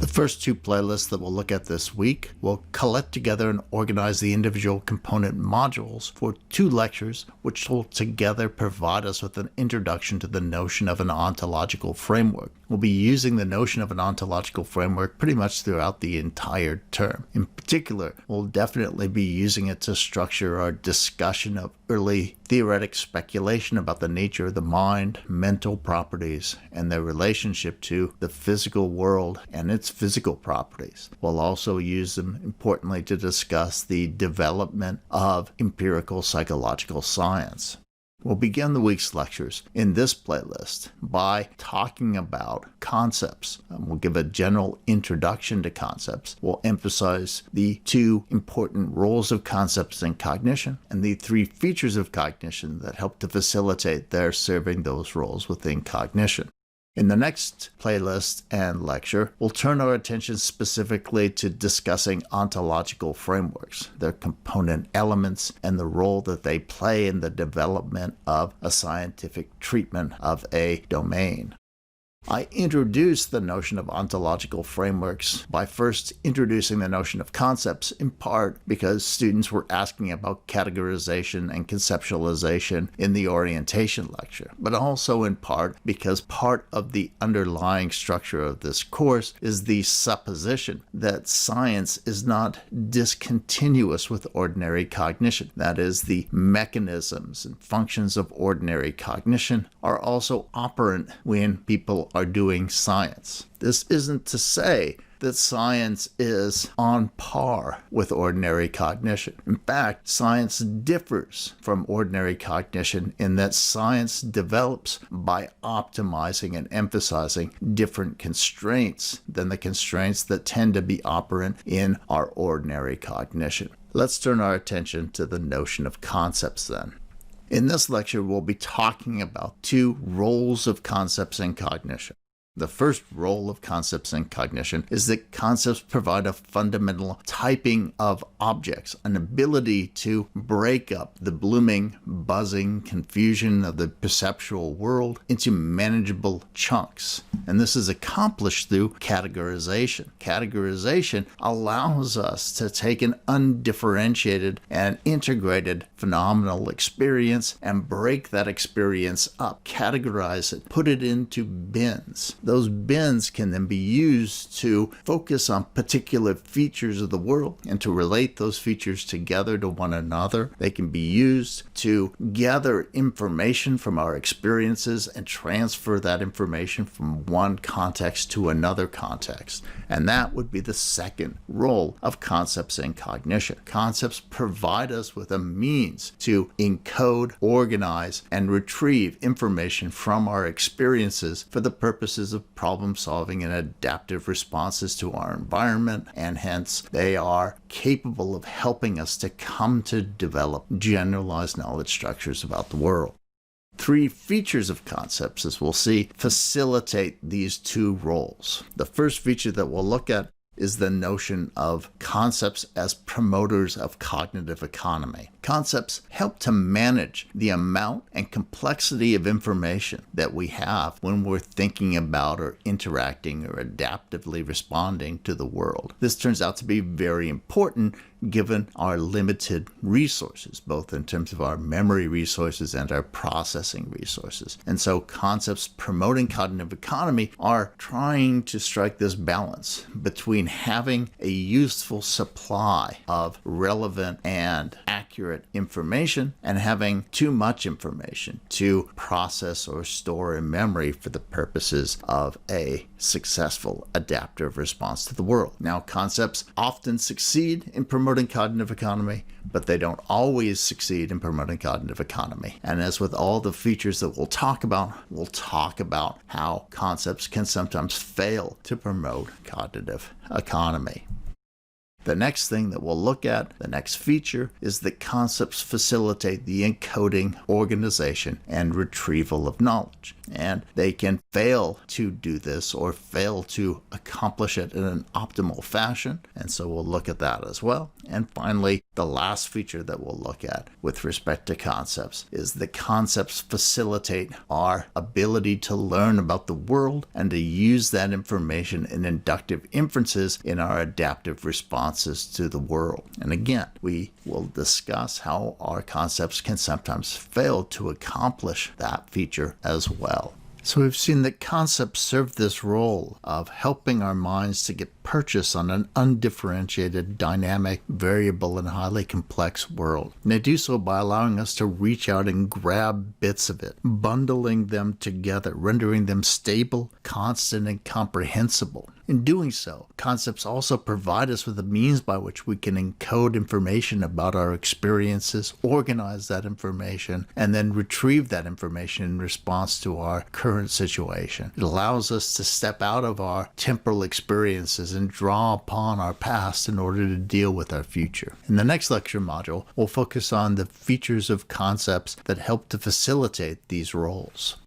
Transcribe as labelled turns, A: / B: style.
A: The first two playlists that we'll look at this week will collect together and organize the individual component modules for two lectures, which will together provide us with an introduction to the notion of an ontological framework. We'll be using the notion of an ontological framework pretty much throughout the entire term. In particular, we'll definitely be using it to structure our discussion of early theoretic speculation about the nature of the mind, mental properties, and their relationship to the physical world and its physical properties. We'll also use them, importantly, to discuss the development of empirical psychological science. We'll begin the week's lectures in this playlist by talking about concepts. We'll give a general introduction to concepts. We'll emphasize the two important roles of concepts in cognition and the three features of cognition that help to facilitate their serving those roles within cognition. In the next playlist and lecture, we'll turn our attention specifically to discussing ontological frameworks, their component elements, and the role that they play in the development of a scientific treatment of a domain. I introduced the notion of ontological frameworks by first introducing the notion of concepts, in part because students were asking about categorization and conceptualization in the orientation lecture, but also in part because part of the underlying structure of this course is the supposition that science is not discontinuous with ordinary cognition. That is, the mechanisms and functions of ordinary cognition are also operant when people are doing science. This isn't to say that science is on par with ordinary cognition. In fact, science differs from ordinary cognition in that science develops by optimizing and emphasizing different constraints than the constraints that tend to be operant in our ordinary cognition. Let's turn our attention to the notion of concepts then. In this lecture, we'll be talking about two roles of concepts in cognition. The first role of concepts in cognition is that concepts provide a fundamental typing of objects, an ability to break up the blooming, buzzing confusion of the perceptual world into manageable chunks. And this is accomplished through categorization. Categorization allows us to take an undifferentiated and integrated phenomenal experience and break that experience up, categorize it, put it into bins. Those bins can then be used to focus on particular features of the world and to relate those features together to one another. They can be used to gather information from our experiences and transfer that information from one context to another context. And that would be the second role of concepts in cognition. Concepts provide us with a means to encode, organize, and retrieve information from our experiences for the purposes of problem solving and adaptive responses to our environment, and hence they are capable of helping us to come to develop generalized knowledge structures about the world. Three features of concepts, as we'll see, facilitate these two roles. The first feature that we'll look at is the notion of concepts as promoters of cognitive economy. Concepts help to manage the amount and complexity of information that we have when we're thinking about or interacting or adaptively responding to the world. This turns out to be very important given our limited resources, both in terms of our memory resources and our processing resources. And so concepts promoting cognitive economy are trying to strike this balance between having a useful supply of relevant and accurate information and having too much information to process or store in memory for the purposes of a successful adaptive response to the world. Now, concepts often succeed in promoting cognitive economy, but they don't always succeed in promoting cognitive economy. And as with all the features that we'll talk about how concepts can sometimes fail to promote cognitive economy. The next thing that we'll look at, the next feature, is that concepts facilitate the encoding, organization, and retrieval of knowledge. And they can fail to do this or fail to accomplish it in an optimal fashion. And so we'll look at that as well. And finally, the last feature that we'll look at with respect to concepts is that concepts facilitate our ability to learn about the world and to use that information in inductive inferences in our adaptive responses to the world. And again, we will discuss how our concepts can sometimes fail to accomplish that feature as well. So we've seen that concepts serve this role of helping our minds to get purchase on an undifferentiated, dynamic, variable, and highly complex world. And they do so by allowing us to reach out and grab bits of it, bundling them together, rendering them stable, constant, and comprehensible. In doing so, concepts also provide us with a means by which we can encode information about our experiences, organize that information, and then retrieve that information in response to our current situation. It allows us to step out of our temporal experiences and draw upon our past in order to deal with our future. In the next lecture module, we'll focus on the features of concepts that help to facilitate these roles.